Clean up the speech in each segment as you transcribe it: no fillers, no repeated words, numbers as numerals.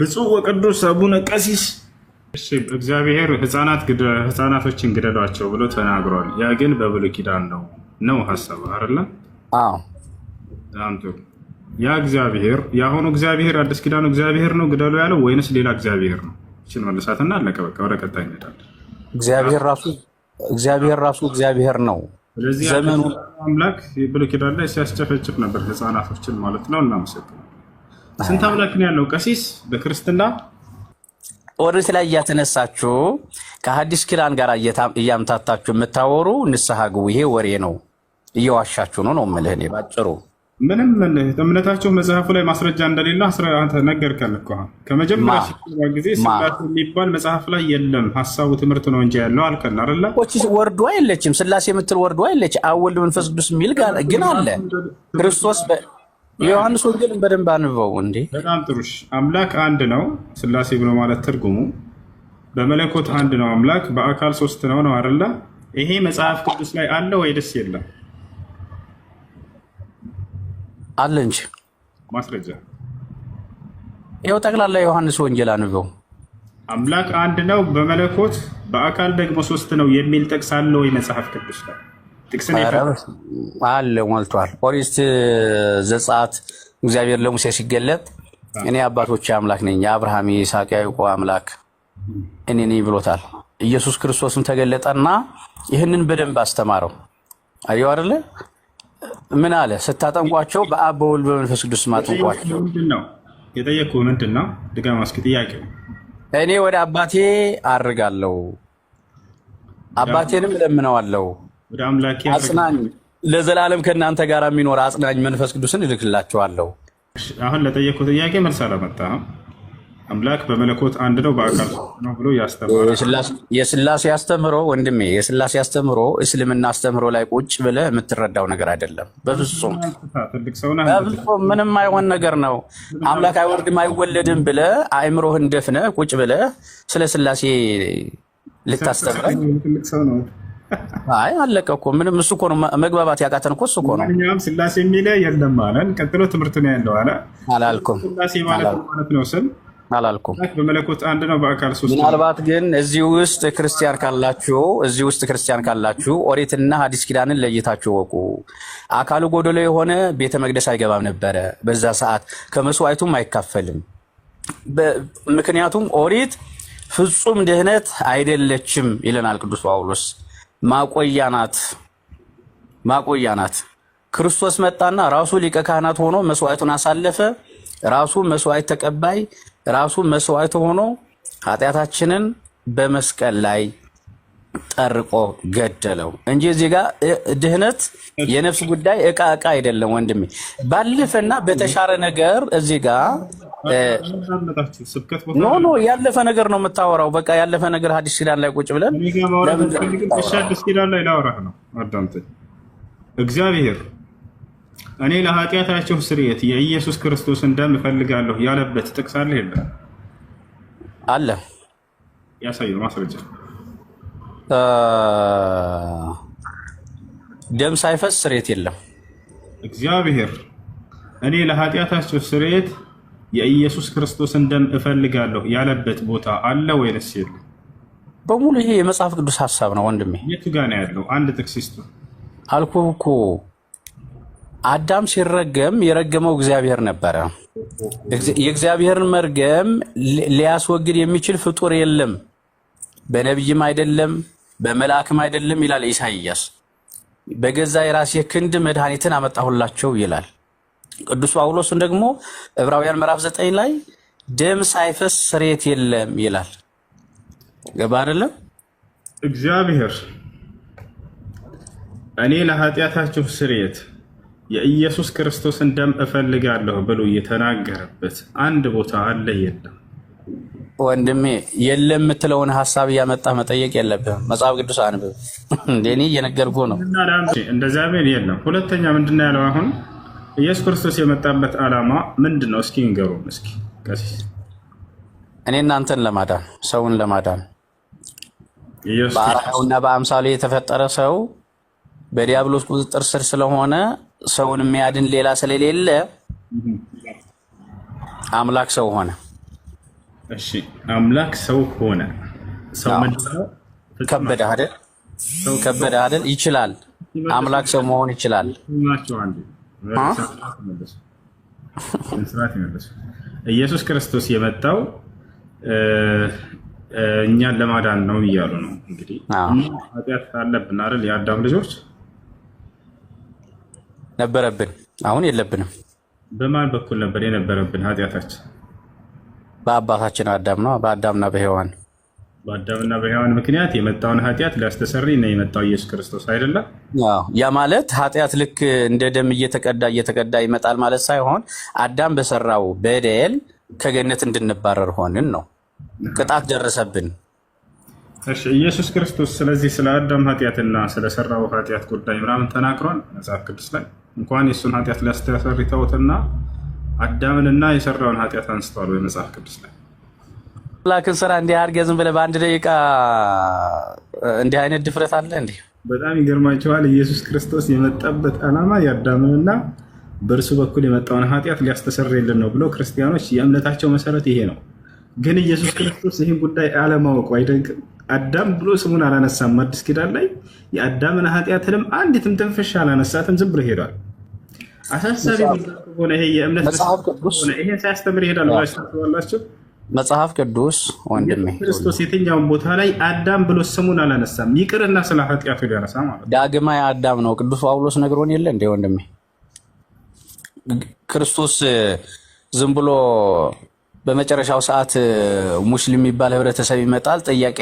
ብፁዕ ወቅዱስ አቡነ ቀሲስ እግዚአብሔር ህፃናቶችን ግደሏቸው ብሎ ተናግሯል። ያ ግን በብሉይ ኪዳን ነው ሀሳብ አይደለ? አዎ አንተ ያ እግዚአብሔር የአሁኑ እግዚአብሔር አዲስ ኪዳኑ እግዚአብሔር ነው ግደሉ ያለው ወይንስ ሌላ እግዚአብሔር ነው? እቺን መልሳትና አለቀ በቃ ወደ ቀጣይ እንሄዳለን። እግዚአብሔር ራሱ እግዚአብሔር ነው። ስለዚህ ዘመኑ አምላክ ብሉይ ኪዳን ላይ ሲያስጨፈጭፍ ነበር ህፃናቶችን ማለት ነው። እናመሰግናለን። ስንት አምላክ ነው ያለው ቀሲስ በክርስትና? ኦሪት ላይ እያተነሳችሁ ከሐዲስ ኪዳን ጋር እያምታታችሁ የምታወሩ ንስሐ ግቡ። ይሄ ወሬ ነው፣ እየዋሻችሁ ነው የምልህ እኔ ባጭሩ። ምንም እምነታቸው መጽሐፉ ላይ ማስረጃ እንደሌለ ነገርከን እኮ። ከመጀመሪያ ሲባል ጊዜ ስላሴ የሚባል መጽሐፍ ላይ የለም፣ ሀሳቡ ትምህርት ነው እንጂ ያለው አልከን አይደለ? ወርዶ አይለችም ስላሴ የምትል ወርዶ አይለች። አብ ወልድ መንፈስ ቅዱስ የሚል ግን አለ። ክርስቶስ የዮሐንስ ወንጌልን በደንብ አንበው እንዴ። በጣም ጥሩሽ። አምላክ አንድ ነው ስላሴ ብሎ ማለት ትርጉሙ በመለኮት አንድ ነው አምላክ፣ በአካል ሶስት ነው አይደለ? ይሄ መጽሐፍ ቅዱስ ላይ አለ ወይ ደስ የለም? አለ እንጂ ማስረጃ ይኸው ጠቅላላ ዮሐንስ ወንጌል አንበው። አምላክ አንድ ነው በመለኮት በአካል ደግሞ ሶስት ነው የሚል ጥቅስ አለ ወይ መጽሐፍ ቅዱስ ላይ? አለ ሞልቷል። ኦሪት ዘጸአት እግዚአብሔር ለሙሴ ሲገለጥ እኔ አባቶቼ አምላክ ነኝ የአብርሃም የይስሐቅ የያዕቆብ አምላክ እኔ ነኝ ብሎታል። ኢየሱስ ክርስቶስም ተገለጠና ይህንን በደንብ አስተማረው። አየው አይደለ? ምን አለ? ስታጠምቋቸው በአብ በወልድ በመንፈስ ቅዱስ ማጥምቋቸው። ምንድነው የጠየቅኩህ? ምንድነው ድጋማ እስኪ ጥያቄው። እኔ ወደ አባቴ አርጋለሁ አባቴንም እለምነዋለሁ ወደ አምላኬ አጽናኝ ለዘላለም ከእናንተ ጋር የሚኖር አጽናኝ መንፈስ ቅዱስን እልክላችኋለሁ። አሁን ለጠየቅኩህ ጥያቄ መልስ አላመጣህም። አምላክ በመለኮት አንድ ነው በአካል ነው ብሎ ያስተምራል። የስላሴ አስተምሮ ወንድሜ፣ የስላሴ አስተምሮ እስልምና አስተምሮ ላይ ቁጭ ብለህ የምትረዳው ነገር አይደለም። በፍጹም ምንም አይሆን ነገር ነው። አምላክ አይወርድም አይወለድም ብለህ አእምሮህን ደፍነህ ቁጭ ብለህ ስለ ስላሴ ልታስተምረኝ? አይ አለቀ እኮ ምንም። እሱ እኮ ነው መግባባት ያቃተን እኮ እሱ እኮ ነው። እኛም ስላሴ የሚለ የለም አለን። ቀጥሎ ትምህርት ነው ያለው አለ። አላልኩም ስላሴ ማለት ነው ስል አላልኩም። በመለኮት አንድ ነው በአካል ሶስት። ምናልባት ግን እዚህ ውስጥ ክርስቲያን ካላችሁ ኦሪትና ሐዲስ ኪዳንን ለይታችሁ ወቁ። አካሉ ጎደሎ የሆነ ቤተ መቅደስ አይገባም ነበረ በዛ ሰዓት፣ ከመስዋዕቱም አይካፈልም። ምክንያቱም ኦሪት ፍጹም ድህነት አይደለችም ይለናል ቅዱስ ጳውሎስ። ማቆያ ናት። ክርስቶስ መጣና ራሱ ሊቀ ካህናት ሆኖ መስዋዕቱን አሳለፈ። ራሱ መስዋዕት ተቀባይ፣ ራሱ መስዋዕት ሆኖ ኃጢአታችንን በመስቀል ላይ ጠርቆ ገደለው እንጂ እዚህ ጋር ድህነት የነፍስ ጉዳይ እቃ አይደለም ወንድሜ። ባለፈና በተሻረ ነገር እዚህ ጋር ኖ ያለፈ ነገር ነው የምታወራው። በቃ ያለፈ ነገር ሐዲስ ኪዳን ላይ ቁጭ ብለን ሐዲስ ኪዳን ላይ ላወራህ ነው። አዳምጠኝ። እግዚአብሔር እኔ ለኃጢአታቸው ስርየት የኢየሱስ ክርስቶስን ደም እፈልጋለሁ ያለበት ጥቅስ አለ የለም? አለ። ያሳየው ማስረጃ። ደም ሳይፈስ ስርየት የለም። እግዚአብሔር እኔ ለኃጢአታቸው ስርየት የኢየሱስ ክርስቶስን ደም እፈልጋለሁ ያለበት ቦታ አለ ወይስ የለም? በሙሉ ይሄ የመጽሐፍ ቅዱስ ሐሳብ ነው ወንድሜ። የቱ ጋር ነው ያለው? አንድ ጥቅስ ይስጡ አልኩህ እኮ። አዳም ሲረገም የረገመው እግዚአብሔር ነበረ። የእግዚአብሔርን መርገም ሊያስወግድ የሚችል ፍጡር የለም፣ በነቢይም አይደለም በመልአክም አይደለም ይላል ኢሳይያስ። በገዛ የራሴ ክንድ መድኃኒትን አመጣሁላቸው ይላል። ቅዱስ ጳውሎስን ደግሞ ዕብራውያን ምዕራፍ 9 ላይ ደም ሳይፈስ ስርየት የለም ይላል። ገባ አይደለም? እግዚአብሔር እኔ ለኃጢአታችሁ ስርየት የኢየሱስ ክርስቶስን ደም እፈልጋለሁ ብሎ የተናገረበት አንድ ቦታ አለ የለም? ወንድሜ የለም የምትለውን ሐሳብ እያመጣህ መጠየቅ የለብህም። መጽሐፍ ቅዱስ አንብብ። እንደኔ እየነገርኩህ ነው። እንደዚያ የለም። ሁለተኛ ምንድነው ያለው? አሁን ኢየሱስ ክርስቶስ የመጣበት ዓላማ ምንድን ነው? እስኪ ንገሩን። እስኪ ቀሲስ። እኔ እናንተን ለማዳን ሰውን ለማዳን በአርአያውና በአምሳሉ የተፈጠረ ሰው በዲያብሎስ ቁጥጥር ስር ስለሆነ ሰውን የሚያድን ሌላ ስለሌለ አምላክ ሰው ሆነ። እሺ አምላክ ሰው ሆነ። ሰው ምንድነው? ከበደ አይደል? ከበደ አይደል? ይችላል። አምላክ ሰው መሆን ይችላል። ኢየሱስ ክርስቶስ የመጣው እኛን ለማዳን ነው እያሉ ነው። እንግዲህ ኃጢአት አለብን አይደል? የአዳም ልጆች ነበረብን፣ አሁን የለብንም። በማን በኩል ነበር የነበረብን ኃጢአታችን? በአባታችን አዳም ነው፣ በአዳምና በሔዋን። በአዳምና በሔዋን ምክንያት የመጣውን ኃጢአት ሊያስተሰርይ ነው የመጣው ኢየሱስ ክርስቶስ አይደለም። ያ ማለት ኃጢአት ልክ እንደ ደም እየተቀዳ ይመጣል ማለት ሳይሆን አዳም በሰራው በደል ከገነት እንድንባረር ሆንን ነው። ቅጣት ደረሰብን። እሺ ኢየሱስ ክርስቶስ ስለዚህ ስለ አዳም ኃጢአትና ስለሰራው ኃጢአት ጉዳይ ምናምን ተናግሯል መጽሐፍ ቅዱስ ላይ። እንኳን የእሱን ኃጢአት ሊያስተሰርይ ተውትና አዳምንና የሰራውን ኃጢአት አንስቷል ወይ መጽሐፍ ቅዱስ ላይ? አምላክን ስራ እንዲህ አድርገህ ዝም ብለህ በአንድ ደቂቃ እንዲህ አይነት ድፍረት አለ እንዴ? በጣም ይገርማቸዋል። ኢየሱስ ክርስቶስ የመጣበት ዓላማ የአዳምንና በእርሱ በኩል የመጣውን ኃጢአት ሊያስተሰርይልን ነው ብሎ ክርስቲያኖች የእምነታቸው መሰረት ይሄ ነው። ግን ኢየሱስ ክርስቶስ ይህን ጉዳይ አለማወቁ አይደንቅም? አዳም ብሎ ስሙን አላነሳም። አዲስ ኪዳን ላይ የአዳምን ኃጢአትንም አንዲትም ትንፍሽ አላነሳትም። ዝም ብሎ ሄዷል። አሳሳቢ ሆነ ይሄ የእምነት ሆነ ይሄን ሳያስተምር ይሄዳል ብላችሁ ታስባላችሁ? መጽሐፍ ቅዱስ ወንድሜ ክርስቶስ የትኛውን ቦታ ላይ አዳም ብሎ ስሙን አላነሳም። ይቅርና ስለ ኃጢአቱ ሊያነሳ ማለት ነው። ዳግማዊ አዳም ነው ቅዱስ ጳውሎስ ነግሮን የለ እንዴ ወንድሜ? ክርስቶስ ዝም ብሎ በመጨረሻው ሰዓት ሙስሊም የሚባል ህብረተሰብ ይመጣል፣ ጥያቄ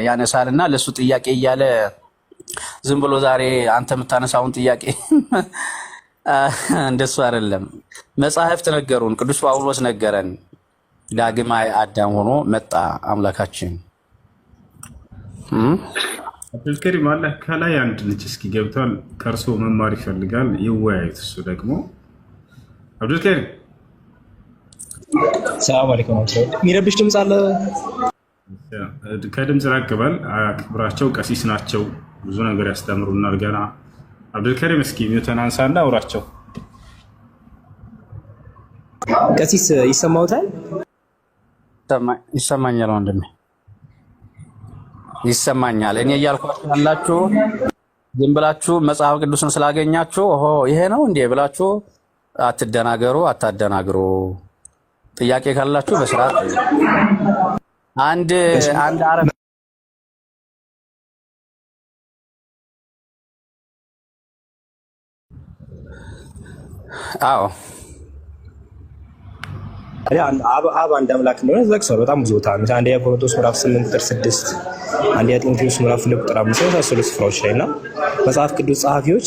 ያነሳልና ለሱ ጥያቄ እያለ ዝም ብሎ ዛሬ አንተ የምታነሳውን ጥያቄ እንደሱ አይደለም። መጽሐፍት ነገሩን፣ ቅዱስ ጳውሎስ ነገረን። ዳግማዊ አዳም ሆኖ መጣ አምላካችን። አብዱልከሪም አለ ከላይ አንድ ልጅ እስኪ ገብቷል፣ ከእርሶ መማር ይፈልጋል፣ ይወያዩት። እሱ ደግሞ አብዱልከሪም ሰላም አለይኩም። የሚረብሽ ድምፅ አለ? ከድምፅ ራቅ በል፣ አክብራቸው። ቀሲስ ናቸው፣ ብዙ ነገር ያስተምሩናል ገና። አብዱልከሪም እስኪ ሚውተን አንሳና አውራቸው። ቀሲስ ይሰማውታል? ይሰማኛል ወንድሜ ይሰማኛል። እኔ እያልኳችሁ ያላችሁ ዝም ብላችሁ መጽሐፍ ቅዱስን ስላገኛችሁ ይሄ ነው እንዴ ብላችሁ አትደናገሩ፣ አታደናግሩ። ጥያቄ ካላችሁ በስርዓት አንድ አረብ አዎ አብ አንድ አምላክ እንደሆነ ተጠቅሷል በጣም ብዙ ቦታ። አንደኛ ቆሮንቶስ ምዕራፍ 8 ቁጥር 6፣ አንደኛ ጢሞቴዎስ ምዕራፍ 2 ቁጥር 5 የመሳሰሉ ስፍራዎች ላይ እና መጽሐፍ ቅዱስ ጸሐፊዎች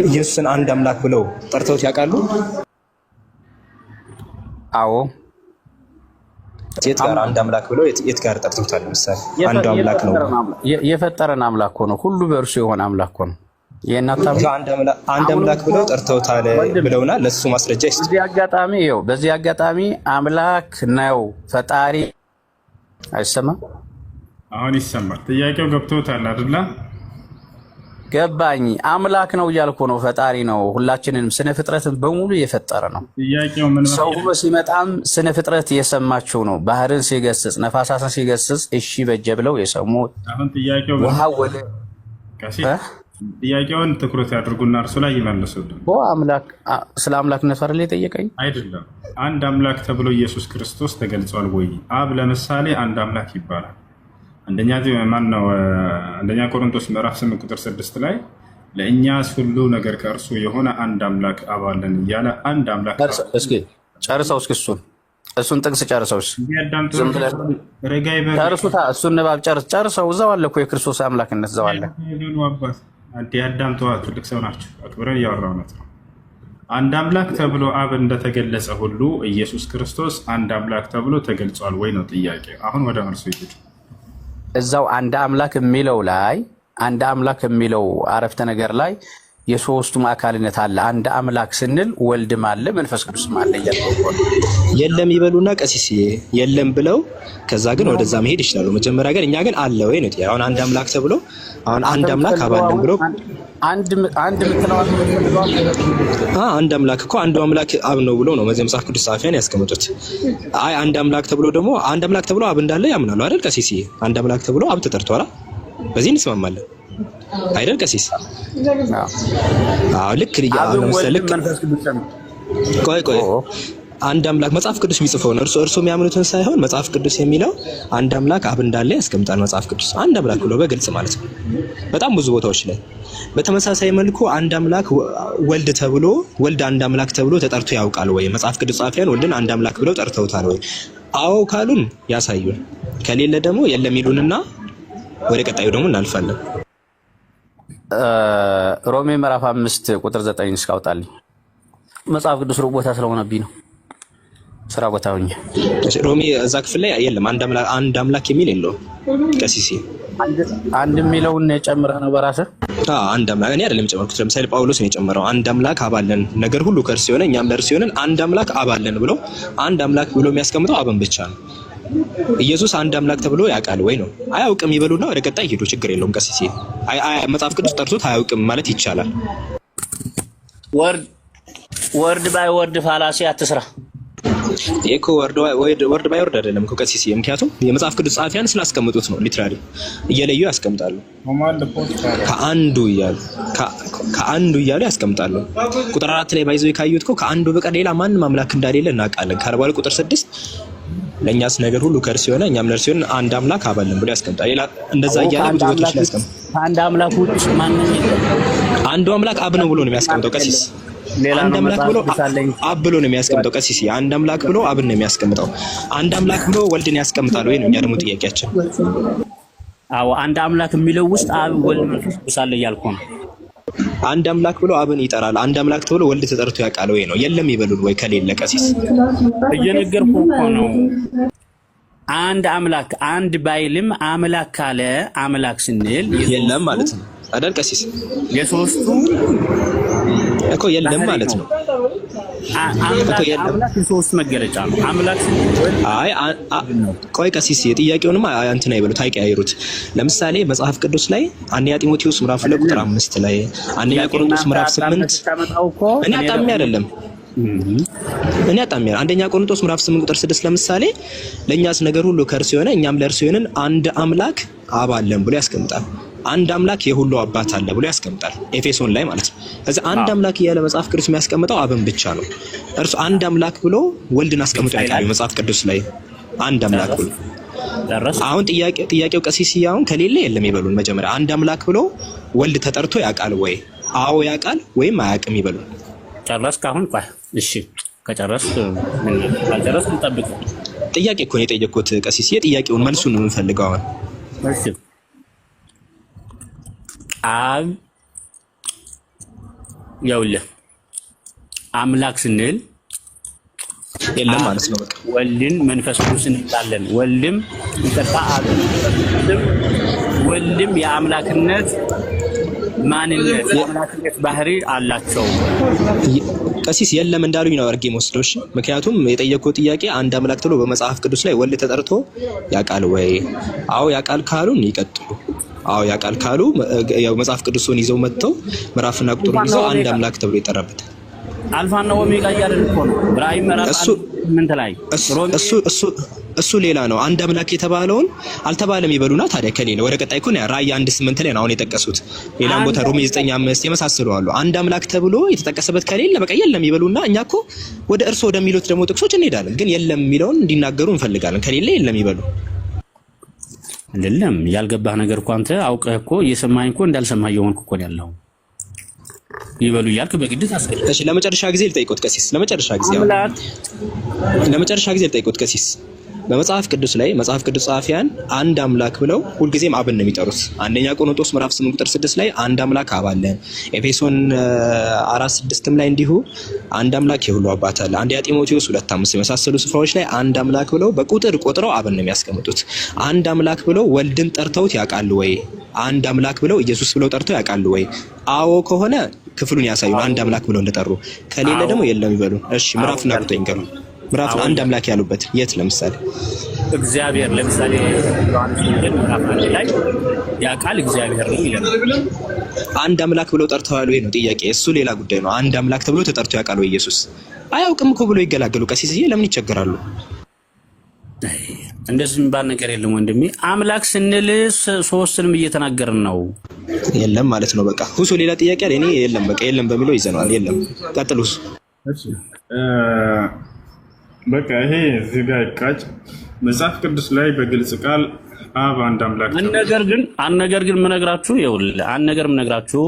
ኢየሱስን አንድ አምላክ ብለው ጠርተውት ያውቃሉ? አዎ። የት ጋር አንድ አምላክ ብለው የት ጋር ጠርተውታል? ለምሳሌ አንድ አምላክ ነው የፈጠረን አምላክ ሆኖ ሁሉ በእርሱ የሆነ አምላክ ሆኖ አንድ አምላክ ብለው ጠርተውታል ብለውና ለሱ ማስረጃ ይስጡ። በዚህ አጋጣሚ አምላክ ነው ፈጣሪ አይሰማም? አሁን ይሰማል። ጥያቄው ገብቶታል አይደለ? ገባኝ። አምላክ ነው እያልኩ ነው። ፈጣሪ ነው። ሁላችንንም ስነ ፍጥረትን በሙሉ የፈጠረ ነው። ጥያቄው ምን ማለት ነው? ሰው ሲመጣም ስነ ፍጥረት የሰማችው ነው። ባህርን ሲገስጽ፣ ነፋሳትን ሲገስጽ እሺ በጀ ብለው የሰሙት። አሁን ጥያቄው ውሃ ወደ ጥያቄውን ትኩረት ያድርጉና እርሱ ላይ ይመልሱልን። ስለ አምላክነት አይደል የጠየቀኝ? አይደለም። አንድ አምላክ ተብሎ ኢየሱስ ክርስቶስ ተገልጿል ወይ? አብ ለምሳሌ አንድ አምላክ ይባላል። አንደኛ ቆሮንቶስ ምዕራፍ 8 ቁጥር 6 ላይ ለእኛስ ሁሉ ነገር ከእርሱ የሆነ አንድ አምላክ አብ አለን እያለ አንድ አምላክ እስኪ ጨርሰው፣ እሱን ጥቅስ ጨርሰው፣ እሱን ንባብ ጨርሰው። እዛው አለ እኮ የክርስቶስ አምላክነት እዛው አለ። አዳም ተዋት፣ ትልቅ ሰው ናቸው፣ አክብረን እያወራሁት ነው። አንድ አምላክ ተብሎ አብ እንደተገለጸ ሁሉ ኢየሱስ ክርስቶስ አንድ አምላክ ተብሎ ተገልጿል ወይ ነው ጥያቄ። አሁን ወደ መልሱ ይሄድ። እዛው አንድ አምላክ የሚለው ላይ አንድ አምላክ የሚለው አረፍተ ነገር ላይ የሶስቱም አካልነት አለ። አንድ አምላክ ስንል ወልድም አለ መንፈስ ቅዱስም አለ እያልኩ የለም ይበሉና ቀሲስ የለም ብለው ከዛ ግን ወደዛ መሄድ ይችላሉ። መጀመሪያ ግን እኛ ግን አለ ወይ ነው። አሁን አንድ አምላክ ተብሎ አሁን አንድ አምላክ አባለን ብሎ አንድ ምትለዋል አንድ አምላክ እኮ አንዱ አምላክ አብ ነው ብሎ ነው መጽሐፍ ቅዱስ ጻፊያን ያስቀምጡት። አይ አንድ አምላክ ተብሎ ደግሞ አንድ አምላክ ተብሎ አብ እንዳለ ያምናሉ አይደል ቀሲስ? አንድ አምላክ ተብሎ አብ ተጠርቷል። በዚህ እንስማማለን አይደል ቀሲስ? አዎ ልክ ልክ ቆይ አንድ አምላክ መጽሐፍ ቅዱስ የሚጽፈው ነው። እርሱ የሚያምኑትን ሳይሆን መጽሐፍ ቅዱስ የሚለው አንድ አምላክ አብ እንዳለ ያስቀምጣል መጽሐፍ ቅዱስ። አንድ አምላክ ብሎ በግልጽ ማለት ነው በጣም ብዙ ቦታዎች ላይ። በተመሳሳይ መልኩ አንድ አምላክ ወልድ ተብሎ ወልድ አንድ አምላክ ተብሎ ተጠርቶ ያውቃል ወይ? መጽሐፍ ቅዱስ ጻፊያን ወልድን አንድ አምላክ ብለው ጠርተውታል ወይ? አዎ ካሉን ያሳዩን፣ ከሌለ ደግሞ የለም ይሉንና ወደ ቀጣዩ ደግሞ እናልፋለን። ሮሜ ምዕራፍ 5 ቁጥር 9 እስካውጣልኝ መጽሐፍ ቅዱስ ሩቅ ቦታ ስለሆነብኝ ነው። ስራ ቦታ ሆኜ ሮሜ እዛ ክፍል ላይ የለም አንድ አምላክ የሚል የለውም ቀሲስ። አንድ የሚለውን ጨምረህ ነው በራስህ? አንድ አምላክ እኔ አይደለም ጨመርኩት። ለምሳሌ ጳውሎስ ነው የጨመረው። አንድ አምላክ አባለን ነገር ሁሉ ከእርሱ የሆነ እኛም ለእርሱ የሆነን አንድ አምላክ አባለን ብሎ አንድ አምላክ ብሎ የሚያስቀምጠው አብን ብቻ ነው። ኢየሱስ አንድ አምላክ ተብሎ ያውቃል ወይ ነው? አያውቅም ይበሉና ወደ ቀጣይ ሄዱ። ችግር የለውም ቀሲስ። መጽሐፍ ቅዱስ ጠርቶት አያውቅም ማለት ይቻላል። ወርድ ባይ ወርድ ፋላሲ አትስራ። እኮ ወርድ ባይ ወርድ አይደለም እኮ ቀሲስ። ምክንያቱም የመጽሐፍ ቅዱስ ጻፊያን ስላስቀምጡት ነው። ሊትራሊ እየለዩ ያስቀምጣሉ። ከአንዱ እያሉ ያስቀምጣሉ። ቁጥር 4 ላይ ባይዘው ካዩት እኮ ከአንዱ በቀር ሌላ ማንም አምላክ እንዳሌለ እናውቃለን። ካርባል ቁጥር 6 ለእኛስ ነገር ሁሉ ከእርሱ የሆነ እኛም ለእርሱ የሆነ አንድ አምላክ አባለን ብሎ ያስቀምጣል። ሌላ እንደዛ እያለ ብዙ ቦታዎች ላይ ያስቀምጣል። አንድ አምላክ ውጭ ማንም የለም። አንዱ አምላክ አብ ነው ብሎ ነው የሚያስቀምጠው ቀሲስ። አንድ አምላክ ብሎ አብ ብሎ ነው የሚያስቀምጠው ቀሲስ። አንድ አምላክ ብሎ አብን ነው የሚያስቀምጠው። አንድ አምላክ ብሎ ወልድን ያስቀምጣል ወይ ነው እኛ ደግሞ ጥያቄያችን። አዎ አንድ አምላክ የሚለው ውስጥ አብ ወልድ መንፈስ ቅዱስ አለ እያልኩ ነው። አንድ አምላክ ብሎ አብን ይጠራል። አንድ አምላክ ተብሎ ወልድ ተጠርቶ ያውቃል ወይ ነው? የለም ይበሉን ወይ ከሌለ ቀሲስ። እየነገርኩ እኮ ነው። አንድ አምላክ አንድ ባይልም አምላክ ካለ አምላክ ስንል የለም ማለት ነው አይደል ቀሲስ? የሶስቱ እኮ የለም ማለት ነው። አምላክ የሶስት መገለጫ ነው። አምላክ ስንል ቆይ ቀሲስ የጥያቄውንም እንትን አይበሉት አይቀያይሩት። ለምሳሌ መጽሐፍ ቅዱስ ላይ አንደኛ ጢሞቴዎስ ምዕራፍ 2 ቁጥር 5 ላይ አንደኛ ቆሮንቶስ ምዕራፍ 8 እኔ አጣሚ አይደለም አንደኛ ቆሮንቶስ ምዕራፍ 8 ቁጥር 6 ለምሳሌ ለእኛስ ነገር ሁሉ ከእርሱ የሆነ እኛም ለእርሱ የሆነን አንድ አምላክ አብ አለን ብሎ ያስቀምጣል። አንድ አምላክ የሁሉ አባት አለ ብሎ ያስቀምጣል ኤፌሶን ላይ ማለት ነው። ስለዚህ አንድ አምላክ እያለ መጽሐፍ ቅዱስ የሚያስቀምጠው አብን ብቻ ነው። እርሱ አንድ አምላክ ብሎ ወልድን አስቀምጦ ያውቃል መጽሐፍ ቅዱስ ላይ አንድ አምላክ ብሎ። አሁን ጥያቄው ቀሲስ አሁን ከሌለ የለም ይበሉን። መጀመሪያ አንድ አምላክ ብሎ ወልድ ተጠርቶ ያውቃል ወይ? አዎ ያውቃል ወይም አያውቅም ይበሉን። ጨረስክ? አሁን ቆይ እሺ ከጨረስክ ካልጨረስክ እንጠብቅ። ጥያቄ እኮ ነው የጠየቅኩት ቀሲስ። የጥያቄውን መልሱን ነው የምንፈልገው አሁን። እሺ አብ ይኸውልህ አምላክ ስንል የለም ማለት ነው። በቃ ወልድን መንፈስ ቅዱስን እንላለን። ወልድም የአምላክነት ማንነት የአምላክነት ባህሪ አላቸው። ቀሲስ የለም እንዳሉኝ ነው አድርጌ የምወስደው። እሺ ምክንያቱም የጠየቅኩት ጥያቄ አንድ አምላክ ተብሎ በመጽሐፍ ቅዱስ ላይ ወልድ ተጠርቶ ያውቃል ወይ? አዎ ያውቃል ካሉን ይቀጥሉ። አዎ ያውቃል ካሉ ያው መጽሐፍ ቅዱስን ይዘው መጥተው ምዕራፍና ቁጥሩን ይዘው አንድ አምላክ ተብሎ ይጠራበታል። አልፋና ኦሜጋ እያልን እኮ ነው። ራእይ ምዕራፍ 8 ላይ እሱ ሌላ ነው። አንድ አምላክ የተባለውን አልተባለም ይበሉና ታዲያ ከሌለ ወደ ቀጣይ እኮ ነው ራእይ 1:8 ላይ ነው አሁን የጠቀሱት። ሌላም ቦታ ሮሜ 9:5 የመሳሰሉ አሉ። አንድ አምላክ ተብሎ የተጠቀሰበት ከሌለ በቃ የለም ይበሉና እኛ እኮ ወደ እርሱ ወደሚሉት ደግሞ ጥቅሶች እንሄዳለን። ግን የለም የሚለውን እንዲናገሩ እንፈልጋለን። ከሌለ የለም ይበሉ። አይደለም ያልገባህ ነገር እኮ አንተ አውቀህ እኮ እየሰማኸኝ እኮ እንዳልሰማህ እየሆንክ እኮ ነው ያለው። ይበሉ እያልክ በግድ ታስገድድ። እሺ ለመጨረሻ ጊዜ ልጠይቆት ቀሲስ፣ ለመጨረሻ ጊዜ ልጠይቆት ቀሲስ። በመጽሐፍ ቅዱስ ላይ መጽሐፍ ቅዱስ ጸሐፊያን አንድ አምላክ ብለው ሁልጊዜም አብን ነው የሚጠሩት። አንደኛ ቆሮንቶስ ምዕራፍ 8 ቁጥር 6 ላይ አንድ አምላክ አብ አለን። ኤፌሶን 4:6 ላይ እንዲሁ አንድ አምላክ የሁሉ አባት አለ። አንደኛ ጢሞቴዎስ 2:5 የመሳሰሉ ስፍራዎች ላይ አንድ አምላክ ብለው በቁጥር ቆጥረው አብን ነው የሚያስቀምጡት። አንድ አምላክ ብለው ወልድን ጠርተውት ያውቃሉ ወይ? አንድ አምላክ ብለው ኢየሱስ ብለው ጠርተው ያውቃሉ ወይ? አዎ ከሆነ ክፍሉን ያሳዩ አንድ አምላክ ብለው እንደጠሩ፣ ከሌለ ደግሞ የለም ይበሉ። እሺ ምዕራፍና ቁጥር ይንገሩ። ምዕራፍ አንድ አምላክ ያሉበት የት? ለምሳሌ እግዚአብሔር ለምሳሌ ዮሐንስ ወንጌል ምዕራፍ 1 ላይ ያ ቃል እግዚአብሔር ነው ይላል። አንድ አምላክ ብለው ጠርተዋል ወይ ነው ጥያቄ። እሱ ሌላ ጉዳይ ነው። አንድ አምላክ ተብሎ ተጠርቶ ያውቃል ወይ ኢየሱስ? አያውቅም እኮ ብሎ ይገላገሉ። ቀሲስዬ ለምን ይቸገራሉ? እንደዚህ የሚባል ነገር የለም ወንድሜ። አምላክ ስንል ሶስትንም እየተናገርን ነው። የለም ማለት ነው በቃ። ሁሱ ሌላ ጥያቄ አለ። እኔ የለም በቃ የለም በሚለው ይዘነዋል። የለም ቀጥሉ ሁሱ። እሺ በቃ ይሄ እዚህ ጋር ይቃጭ። መጽሐፍ ቅዱስ ላይ በግልጽ ቃል አብ አንድ አምላክ። አንድ ነገር ግን ምነግራችሁ ይኸውልህ፣ አንድ ነገር ምነግራችሁ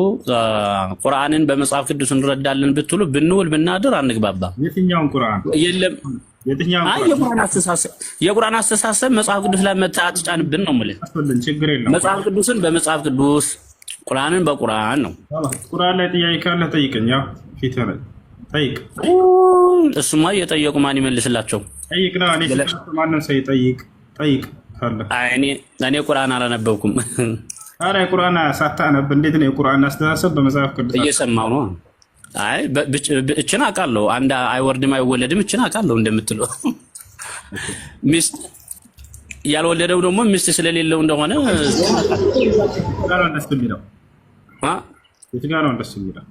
ቁርአንን በመጽሐፍ ቅዱስ እንረዳለን ብትሉ ብንውል ብናድር አንግባባ። የትኛውን ቁርአን? የለም የቁርአን አስተሳሰብ መጽሐፍ ቅዱስ ላይ አትጫንብን ነው የምልህ። ችግር የለም። መጽሐፍ ቅዱስን በመጽሐፍ ቅዱስ፣ ቁርአንን በቁርአን ነው። ቁርአን ላይ ጥያቄ ካለ ጠይቀኝ። ያው ፊት ነው ጠይቅ። እሱማ እየጠየቁ ማን ይመልስላቸው? ጠይቅ ነው። እኔ ማንም ሰው ይጠይቅ ካለ። እኔ ቁርአን አላነበብኩም። ኧረ ቁርአን ሳታነብ እንዴት ነው የቁርአን አስተሳሰብ በመጽሐፍ ቅዱስ? እየሰማሁ ነው። አይ እችን አውቃለሁ። አንድ አይወርድም አይወለድም እችን አውቃለሁ እንደምትለው ሚስት ያልወለደው ደግሞ ሚስት ስለሌለው እንደሆነ ጋር እንደስ የሚለው የትኛው ነው እንደስ የሚለው?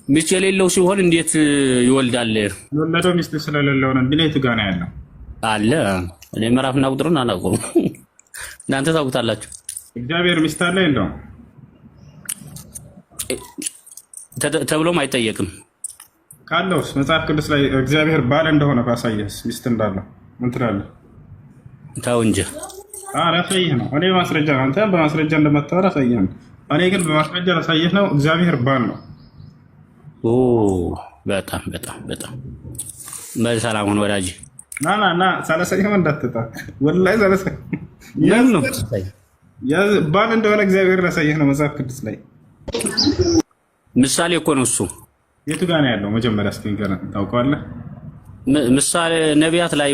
ሚስት የሌለው ሲሆን እንዴት ይወልዳል? የወለደው ሚስት ስለሌለው ነው እንዴ? የትኛው ነው ያለው? አለ እኔ ምዕራፍና ቁጥሩን አላውቀውም። እናንተ ታውቁታላችሁ። እግዚአብሔር ሚስት አለ የለውም ተብሎም አይጠየቅም። ካለውስ መጽሐፍ ቅዱስ ላይ እግዚአብሔር ባል እንደሆነ ካሳየህስ ሚስት እንዳለው ምን ትላለህ? ተው እንጂ ላሳይህ ነው። እኔ ማስረጃ ነው። አንተ በማስረጃ እንደመታወራ አሳይህ ነው። እኔ ግን በማስረጃ ላሳይህ ነው። እግዚአብሔር ባል ነው። በጣም በጣም በጣም በሰላም ሁን ወዳጅ። ና ሳላሳይህ እንዳትጣ ወላሂ ሳላሳይህ ነው ባል እንደሆነ እግዚአብሔር ላሳይህ ነው መጽሐፍ ቅዱስ ላይ ምሳሌ እኮ ነው እሱ። የቱ ጋር ነው ያለው? መጀመሪያ እስኪ ንገረን። ታውቀዋለህ? ምሳሌ ነቢያት ላይ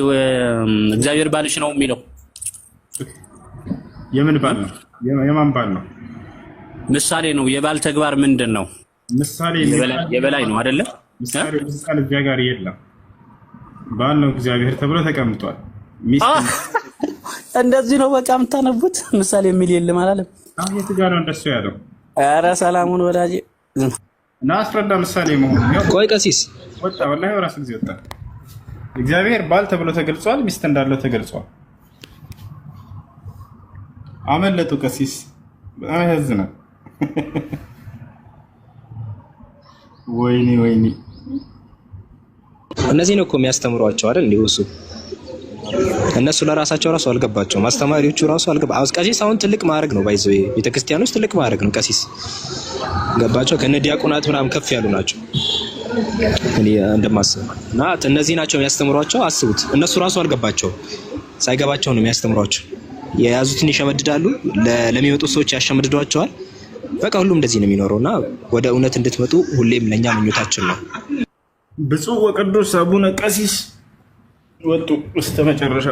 እግዚአብሔር ባልሽ ነው የሚለው። የምን ባል ነው? የማን ባል ነው? ምሳሌ ነው። የባል ተግባር ምንድን ነው? ምሳሌ የበላይ ነው አይደለ? ምሳሌ እዚያ ጋር የለም። ባል ነው እግዚአብሔር ተብሎ ተቀምጧል። እንደዚህ ነው በቃ የምታነቡት። ምሳሌ የሚል የለም አላለም። የቱ ጋር ነው እንደሱ ያለው? ኧረ ሰላሙን ወዳጄ እና አስረዳ። ምሳሌ መሆኑ ቆይ ቀሲስ ወጣ ወላሂ በራሱ ጊዜ ወጣ። እግዚአብሔር ባል ተብሎ ተገልጿል። ሚስት እንዳለው ተገልጿል። አመለጡ ቀሲስ። በጣም ያዝናል። ወይኔ እነዚህ ነው እኮ የሚያስተምሯቸው አይደል? እንዲሁ እሱ እነሱ ለራሳቸው ራሱ አልገባቸውም። አስተማሪዎቹ ራሱ አልገባ። ቀሲስ አሁን ትልቅ ማዕረግ ነው። ባይዘው ቤተክርስቲያኖች ትልቅ ማዕረግ ነው ቀሲስ። ገባቸው? ከነ ዲያቆናት ምናምን ከፍ ያሉ ናቸው እኔ እንደማስበው። እና እነዚህ ናቸው የሚያስተምሯቸው። አስቡት፣ እነሱ ራሱ አልገባቸው። ሳይገባቸው ነው የሚያስተምሯቸው። የያዙትን ይሸመድዳሉ፣ ለሚመጡት ሰዎች ያሸመድዷቸዋል። በቃ ሁሉም እንደዚህ ነው የሚኖረውና ወደ እውነት እንድትመጡ ሁሌም ለኛ ምኞታችን ነው። ብፁዕ ወቅዱስ አቡነ ቀሲስ ወጡ እስከ መጨረሻ።